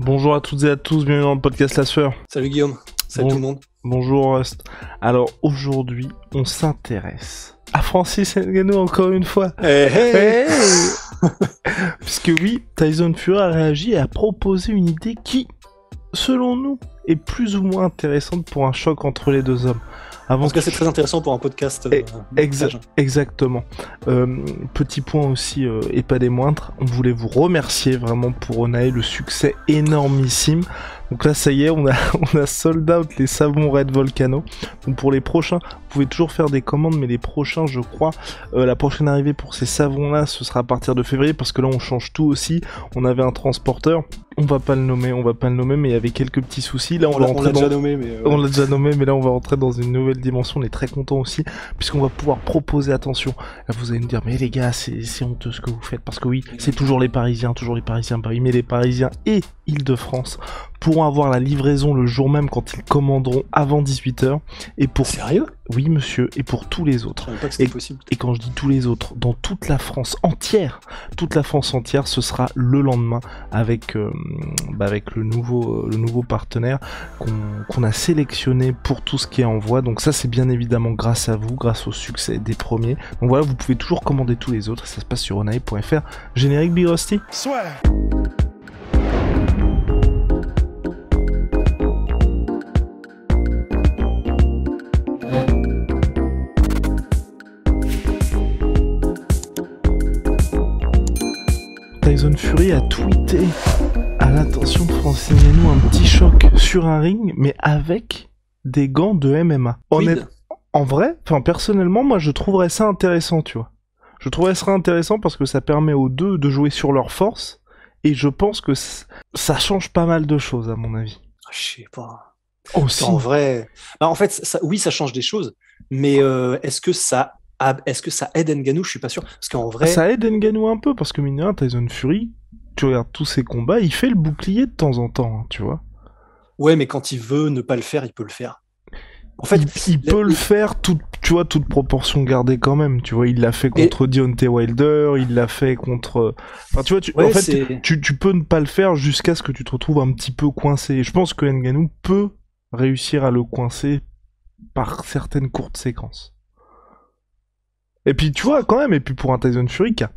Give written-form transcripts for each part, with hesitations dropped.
Bonjour à toutes et à tous, bienvenue dans le podcast La Sueur. Salut Guillaume, salut tout le monde. Bonjour Rust. Alors aujourd'hui, on s'intéresse à Francis Ngannou encore une fois. Hey. Puisque oui, Tyson Fury a réagi et a proposé une idée qui, selon nous, est plus ou moins intéressante pour un choc entre les deux hommes. En tout cas, c'est très intéressant pour un podcast. Exactement. Petit point aussi, et pas des moindres, on voulait vous remercier vraiment pour Onae, le succès énormissime. Donc là, ça y est, on a sold out les savons Red Volcano. Donc pour les prochains, vous pouvez toujours faire des commandes, mais les prochains, je crois, la prochaine arrivée pour ces savons-là, ce sera à partir de février, parce que là, on change tout aussi. On avait un transporteur, on va pas le nommer, mais il y avait quelques petits soucis. Là, on l'a déjà nommé, mais là, on va rentrer dans une nouvelle dimension. On est très content aussi, puisqu'on va pouvoir proposer, attention. Là, vous allez me dire, mais les gars, c'est honteux ce que vous faites, parce que oui, c'est toujours les Parisiens, Paris, mais les Parisiens et Île-de-France pourront avoir la livraison le jour même quand ils commanderont avant 18h. Et pour... Sérieux ? Oui, monsieur, et pour tous les autres. Je savais pas que c'était possible. Et quand je dis tous les autres, dans toute la France entière, ce sera le lendemain avec le nouveau partenaire qu'on a sélectionné pour tout ce qui est envoi. Donc ça, c'est bien évidemment grâce à vous, grâce au succès des premiers. Donc voilà, vous pouvez toujours commander tous les autres. Ça se passe sur onae.fr. Générique Big Rusty. Soit. Tyson Fury a tweeté à l'attention de Francis Ngannou un petit choc sur un ring, mais avec des gants de MMA. En vrai, personnellement, moi je trouverais ça intéressant, tu vois. Je trouverais ça intéressant parce que ça permet aux deux de jouer sur leur force, et je pense que ça change pas mal de choses à mon avis. Je sais pas. Aussi. En vrai, en fait, oui, ça change des choses, mais est-ce que ça aide Ngannou? Je suis pas sûr, parce qu'en vrai, ça aide Ngannou un peu parce que mine de rien, Tyson Fury, tu regardes tous ses combats, il fait le bouclier de temps en temps, hein, tu vois. Ouais, mais quand il veut ne pas le faire, il peut le faire. En fait, il peut le faire, toute proportion gardée quand même. Tu vois, il l'a fait contre Deontay Wilder, il l'a fait contre. Enfin, tu vois, tu peux ne pas le faire jusqu'à ce que tu te retrouves un petit peu coincé. Et je pense que Ngannou peut réussir à le coincer par certaines courtes séquences. Et puis, tu vois, quand même, et puis pour un Tyson Fury qui a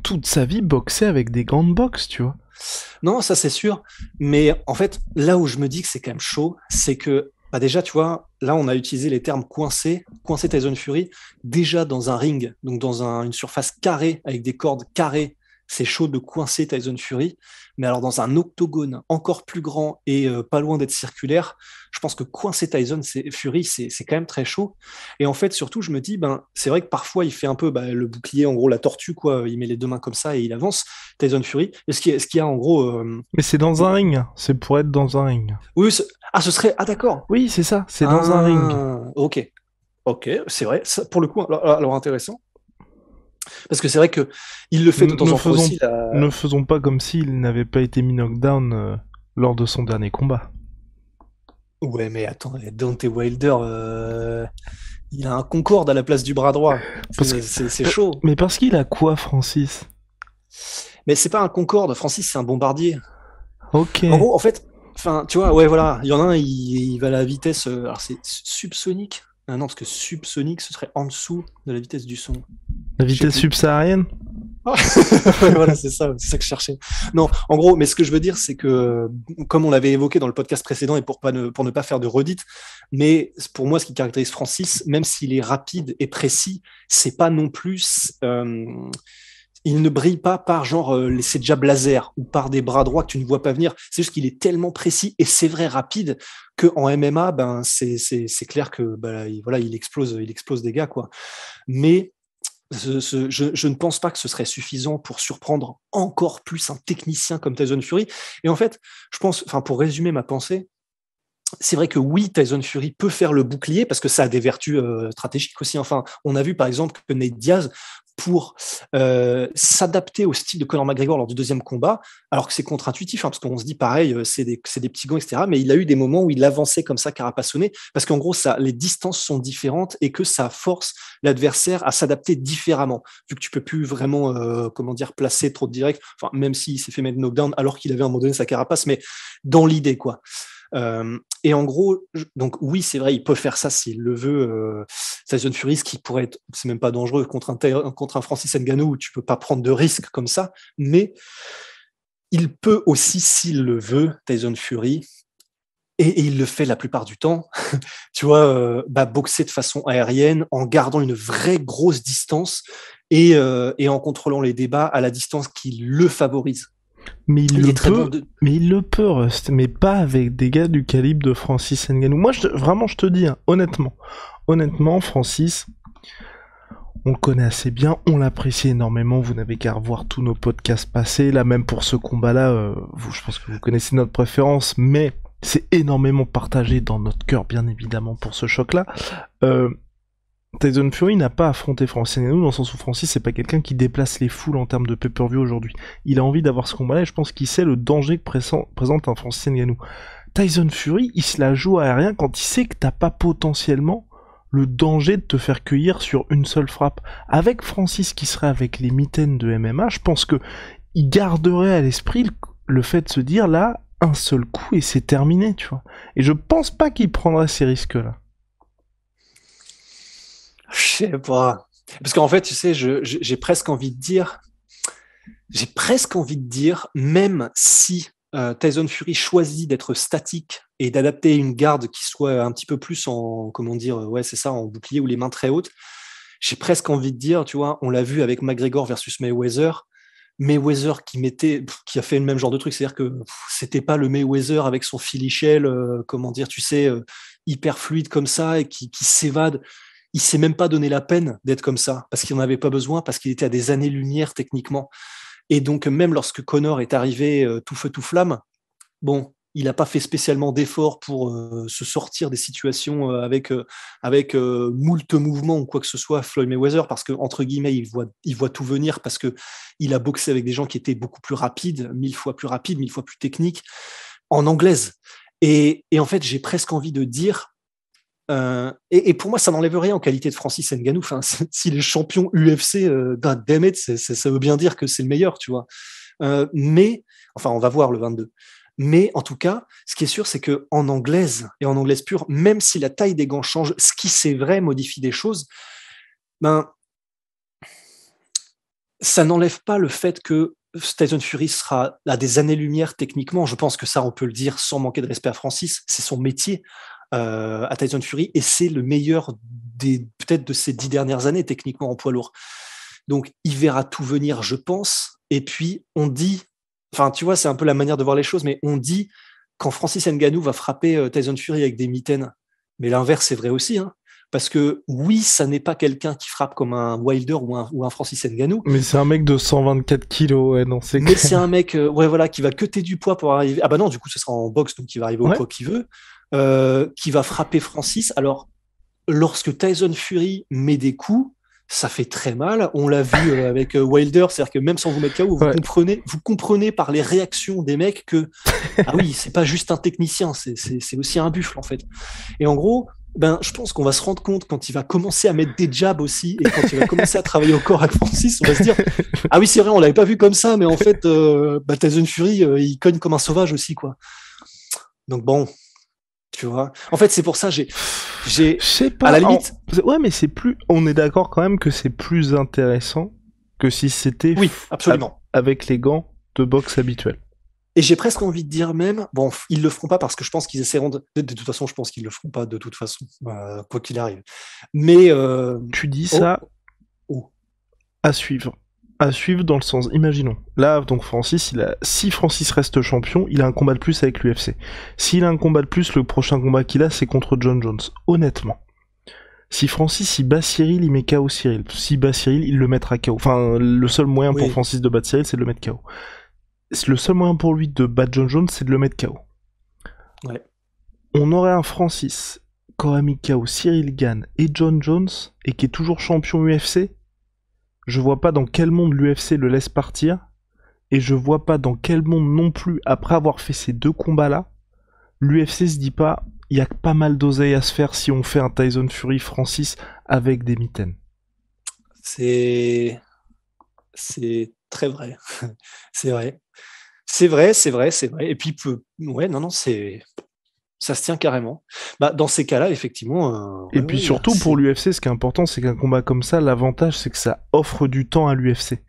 toute sa vie boxé avec des gants de boxe, tu vois. Non, ça c'est sûr. Mais en fait, là où je me dis que c'est quand même chaud, c'est que, déjà, tu vois, là, on a utilisé les termes coincer Tyson Fury, déjà dans un ring, donc dans une surface carrée, avec des cordes carrées, c'est chaud de coincer Tyson Fury. Mais alors, dans un octogone encore plus grand et pas loin d'être circulaire, je pense que coincer Tyson Fury, c'est quand même très chaud. Et en fait, surtout, je me dis, c'est vrai que parfois, il fait un peu le bouclier, en gros, la tortue, quoi. Il met les deux mains comme ça et il avance, Tyson Fury. Est-ce qu'il y a, en gros... Mais c'est dans un ring, c'est pour être dans un ring. Oui, ce serait... Ah, d'accord. Oui, c'est ça, c'est dans un ring. Ok, c'est vrai. Ça, pour le coup, alors intéressant. Parce que c'est vrai que il le fait de temps en temps aussi. Ne faisons pas comme s'il n'avait pas été mis knockdown lors de son dernier combat. Ouais, mais attends, Deontay Wilder, il a un Concorde à la place du bras droit. C'est chaud. Mais parce qu'il a quoi, Francis? Mais c'est pas un Concorde, Francis, c'est un bombardier. Ok. En gros, en fait, tu vois, ouais, voilà, il y en a un, il va à la vitesse, alors c'est subsonique. Ah non, parce que subsonique, ce serait en dessous de la vitesse du son. La vitesse subsaharienne? Voilà, c'est ça que je cherchais. Non, en gros, mais ce que je veux dire, c'est que, comme on l'avait évoqué dans le podcast précédent, et pour ne pas faire de redite, mais pour moi, ce qui caractérise Francis, même s'il est rapide et précis, c'est pas non plus... il ne brille pas par ces jabs laser ou par des bras droits que tu ne vois pas venir. C'est juste qu'il est tellement précis et c'est vrai rapide qu'en MMA, c'est clair que il explose des gars, quoi. Mais je ne pense pas que ce serait suffisant pour surprendre encore plus un technicien comme Tyson Fury. Et en fait, je pense, pour résumer ma pensée, c'est vrai que oui, Tyson Fury peut faire le bouclier parce que ça a des vertus stratégiques aussi. Enfin, on a vu par exemple que Nate Diaz pour s'adapter au style de Conor McGregor lors du deuxième combat, alors que c'est contre-intuitif, hein, parce qu'on se dit pareil, c'est des petits gants, etc. Mais il a eu des moments où il avançait comme ça, carapassonné, parce qu'en gros, les distances sont différentes et que ça force l'adversaire à s'adapter différemment, vu que tu peux plus vraiment, placer trop de direct, enfin, même s'il s'est fait mettre knockdown alors qu'il avait à un moment donné sa carapace, mais dans l'idée, quoi. Et en gros, donc oui, c'est vrai, il peut faire ça s'il le veut. Tyson Fury, ce qui pourrait être, c'est même pas dangereux contre un Francis Ngannou où tu peux pas prendre de risques comme ça, mais il peut aussi, s'il le veut, Tyson Fury, et il le fait la plupart du temps, tu vois, boxer de façon aérienne en gardant une vraie grosse distance et en contrôlant les débats à la distance qui le favorise. Mais il le peut, Rust, mais pas avec des gars du calibre de Francis Ngannou. Moi, je te dis, hein, honnêtement, Francis, on le connaît assez bien, on l'apprécie énormément, vous n'avez qu'à revoir tous nos podcasts passés, là, même pour ce combat-là, je pense que vous connaissez notre préférence, mais c'est énormément partagé dans notre cœur, bien évidemment, pour ce choc-là. Tyson Fury n'a pas affronté Francis Ngannou dans le sens où Francis c'est pas quelqu'un qui déplace les foules en termes de pay-per-view aujourd'hui. Il a envie d'avoir ce combat-là et je pense qu'il sait le danger que présente un Francis Ngannou. Tyson Fury, il se la joue aérien quand il sait que t'as pas potentiellement le danger de te faire cueillir sur une seule frappe. Avec Francis qui serait avec les mitaines de MMA, je pense que il garderait à l'esprit le fait de se dire là, un seul coup et c'est terminé, tu vois. Et je pense pas qu'il prendrait ces risques-là. Je sais pas. Parce qu'en fait, tu sais, j'ai presque envie de dire, même si Tyson Fury choisit d'être statique et d'adapter une garde qui soit un petit peu plus en, en bouclier ou les mains très hautes, j'ai presque envie de dire, tu vois, on l'a vu avec McGregor versus Mayweather qui a fait le même genre de truc, c'est-à-dire que c'était pas le Mayweather avec son Philly Shell, hyper fluide comme ça et qui s'évade. Il s'est même pas donné la peine d'être comme ça, parce qu'il n'en avait pas besoin, parce qu'il était à des années-lumière techniquement. Et donc, même lorsque Conor est arrivé tout feu, tout flamme, bon, il n'a pas fait spécialement d'efforts pour se sortir des situations avec moult mouvements ou quoi que ce soit, Floyd Mayweather, parce que entre guillemets, il voit tout venir, parce que il a boxé avec des gens qui étaient beaucoup plus rapides, 1000 fois plus rapides, 1000 fois plus techniques, en anglaise. Et en fait, j'ai presque envie de dire, et pour moi, ça n'enlève rien en qualité de Francis Ngannou. Enfin, s'il est champion UFC, damn it, ça veut bien dire que c'est le meilleur, tu vois. Mais, enfin, on va voir le 22. Mais en tout cas, ce qui est sûr, c'est que en anglaise et en anglaise pure, même si la taille des gants change, ce qui c'est vrai modifie des choses, ben, ça n'enlève pas le fait que Tyson Fury sera à des années-lumière techniquement. Je pense que ça, on peut le dire sans manquer de respect à Francis. C'est son métier. À Tyson Fury, et c'est le meilleur peut-être de ces 10 dernières années techniquement en poids lourd. Donc il verra tout venir, je pense. Et puis on dit, enfin tu vois, c'est un peu la manière de voir les choses, mais on dit quand Francis Ngannou va frapper Tyson Fury avec des mitaines, mais l'inverse c'est vrai aussi, hein, parce que oui, ça n'est pas quelqu'un qui frappe comme un Wilder ou un Francis Ngannou. Mais c'est un mec de 124 kilos, ouais, non, c'est mais c'est un mec qui va cutter du poids pour arriver. Ah bah non, du coup ce sera en boxe, donc il va arriver au poids qu'il veut. Qui va frapper Francis. Alors, lorsque Tyson Fury met des coups, ça fait très mal. On l'a vu avec Wilder, c'est-à-dire que même sans vous mettre KO, vous comprenez par les réactions des mecs que ah oui, c'est pas juste un technicien, c'est aussi un buffle en fait. Et en gros, je pense qu'on va se rendre compte quand il va commencer à mettre des jabs aussi et quand il va commencer à travailler au corps avec Francis, on va se dire ah oui, c'est vrai, on l'avait pas vu comme ça, mais en fait, Tyson Fury, il cogne comme un sauvage aussi, quoi. Donc bon. Tu vois, en fait, c'est pour ça je sais pas. À la limite, ouais, mais c'est plus. On est d'accord quand même que c'est plus intéressant que si c'était. Oui, absolument. Avec les gants de boxe habituels. Et j'ai presque envie de dire même, bon, ils le feront pas parce que je pense qu'ils essaieront de toute façon, je pense qu'ils le feront pas de toute façon, quoi qu'il arrive. Mais tu dis ça. À suivre. À suivre dans le sens, imaginons, là donc Francis, si Francis reste champion, il a un combat de plus avec l'UFC. S'il a un combat de plus, le prochain combat qu'il a, c'est contre John Jones. Honnêtement, si Francis il bat Cyril, il met KO Cyril. S'il bat Cyril, il le mettra KO. Enfin, le seul moyen pour Francis de battre Cyril, c'est de le mettre KO. Le seul moyen pour lui de battre John Jones, c'est de le mettre KO. Ouais. On aurait un Francis qui aurait mis KO Cyril Gane et John Jones, et qui est toujours champion UFC. je vois pas dans quel monde l'UFC le laisse partir, et je vois pas dans quel monde non plus, après avoir fait ces 2 combats-là, l'UFC se dit pas, il y a pas mal d'oseille à se faire si on fait un Tyson Fury Francis avec des mitaines. C'est très vrai. C'est vrai. C'est vrai, c'est vrai, c'est vrai. Et puis, ouais, non, ça se tient carrément. Bah, dans ces cas-là, effectivement. Et puis surtout pour l'UFC, ce qui est important, c'est qu'un combat comme ça, l'avantage, c'est que ça offre du temps à l'UFC.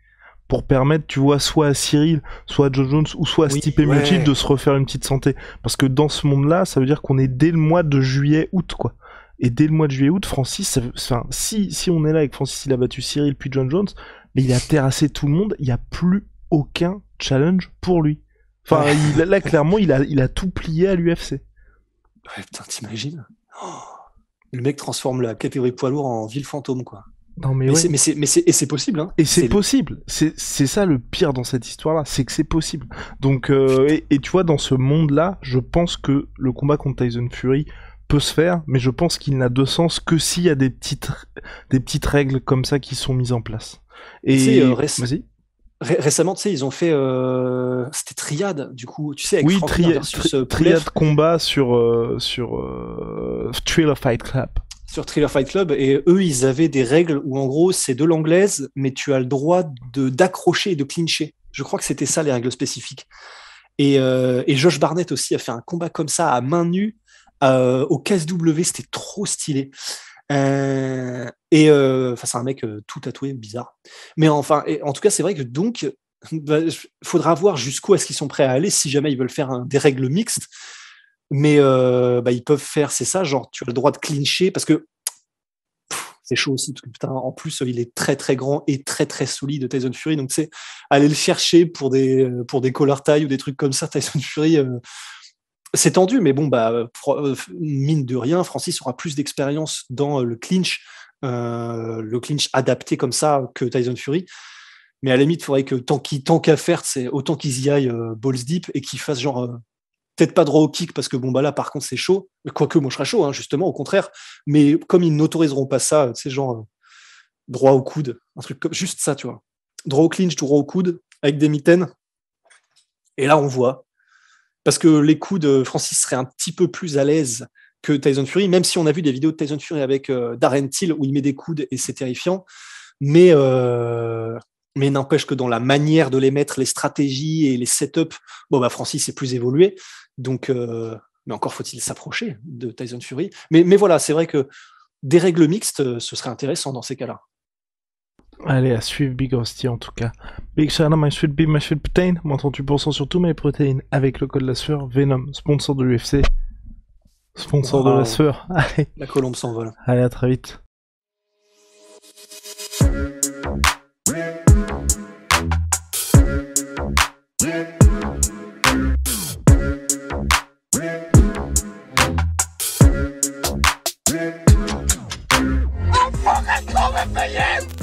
Pour permettre, tu vois, soit à Cyril, soit à Jon Jones, ou soit à Stipe Miocic de se refaire une petite santé. Parce que dans ce monde-là, ça veut dire qu'on est dès le mois de juillet-août, quoi. Et dès le mois de juillet-août, Francis, enfin, si on est là avec Francis, il a battu Cyril puis Jon Jones, mais il a terrassé tout le monde, il n'y a plus aucun challenge pour lui. Enfin, là, clairement, il a tout plié à l'UFC. Ouais, putain, t'imagines, le mec transforme la catégorie poids lourd en ville fantôme, quoi. Non, mais c'est possible, hein. Et c'est possible. C'est ça le pire dans cette histoire-là, c'est que c'est possible. Donc, et tu vois, dans ce monde-là, je pense que le combat contre Tyson Fury peut se faire, mais je pense qu'il n'a de sens que s'il y a des petites règles comme ça qui sont mises en place. Et vas-y. Récemment, tu sais, ils ont fait, c'était Triade, du coup, tu sais, avec oui, Franklin versus Triade combat sur Thriller Fight Club. Sur Thriller Fight Club, et eux, ils avaient des règles où, en gros, c'est de l'anglaise, mais tu as le droit d'accrocher et de clincher. Je crois que c'était ça, les règles spécifiques. Et Josh Barnett aussi a fait un combat comme ça, à main nue, au KSW, c'était trop stylé. Enfin, c'est un mec tout tatoué, bizarre. Mais enfin, en tout cas, c'est vrai que donc, faudra voir jusqu'où est-ce qu'ils sont prêts à aller si jamais ils veulent faire des règles mixtes. Mais ils peuvent faire, c'est ça, genre tu as le droit de clincher parce que c'est chaud aussi parce que putain, en plus il est très très grand et très très solide, Tyson Fury. Donc tu sais, aller le chercher pour des collar tie ou des trucs comme ça, Tyson Fury. C'est tendu, mais bon, mine de rien, Francis aura plus d'expérience dans le clinch adapté comme ça que Tyson Fury. Mais à la limite, il faudrait que tant qu'à faire, c'est autant qu'ils y aillent balls deep et qu'ils fassent genre peut-être pas droit au kick parce que bon bah là par contre c'est chaud. Quoique moi je serais chaud, hein, justement au contraire. Mais comme ils n'autoriseront pas ça, c'est genre droit au coude, un truc comme juste ça, tu vois. Droit au clinch, droit au coude avec des mitaines. Et là on voit. Parce que les coudes, Francis serait un petit peu plus à l'aise que Tyson Fury, même si on a vu des vidéos de Tyson Fury avec Darren Till où il met des coudes et c'est terrifiant. Mais n'empêche que dans la manière de les mettre, les stratégies et les setups, Francis est plus évolué. Donc, mais encore faut-il s'approcher de Tyson Fury. Mais voilà, c'est vrai que des règles mixtes, ce serait intéressant dans ces cas-là. Allez, à suivre Big Rusty en tout cas. Big shout out my sweet bee, my sweet protein. Moins 38% sur tous mes protéines avec le code la sueur. Venom, sponsor de l'UFC. Sponsor de la sueur. Allez. La colombe s'envole. Allez, à très vite. I'm fucking coming for you!